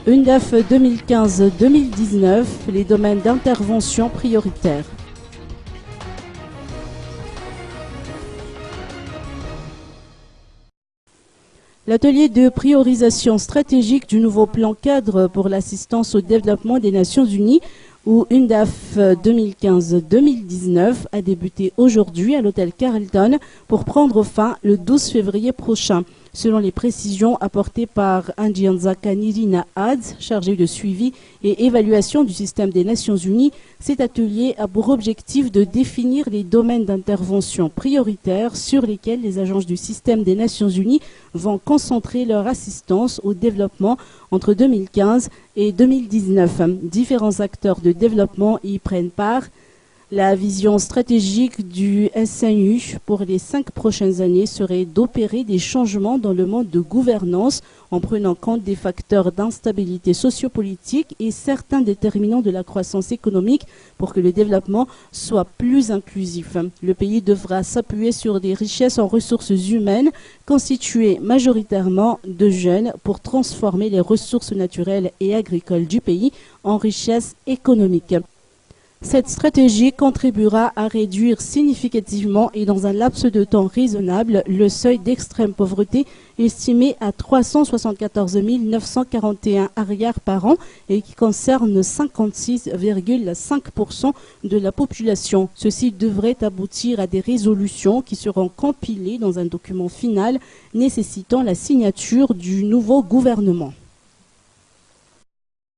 UNDAF 2015-2019, les domaines d'intervention prioritaires. L'atelier de priorisation stratégique du nouveau plan cadre pour l'assistance au développement des Nations Unies, ou UNDAF 2015-2019, a débuté aujourd'hui à l'hôtel Carlton pour prendre fin le 12 février prochain. Selon les précisions apportées par Andianza Kanirina Hadz, chargée de suivi et évaluation du système des Nations Unies, cet atelier a pour objectif de définir les domaines d'intervention prioritaires sur lesquels les agences du système des Nations Unies vont concentrer leur assistance au développement entre 2015 et 2019. Différents acteurs de développement y prennent part. La vision stratégique du SNU pour les 5 prochaines années serait d'opérer des changements dans le mode de gouvernance en prenant compte des facteurs d'instabilité sociopolitique et certains déterminants de la croissance économique pour que le développement soit plus inclusif. Le pays devra s'appuyer sur des richesses en ressources humaines constituées majoritairement de jeunes pour transformer les ressources naturelles et agricoles du pays en richesses économiques. Cette stratégie contribuera à réduire significativement et dans un laps de temps raisonnable le seuil d'extrême pauvreté estimé à 374 941 arrières par an et qui concerne 56,5% de la population. Ceci devrait aboutir à des résolutions qui seront compilées dans un document final nécessitant la signature du nouveau gouvernement.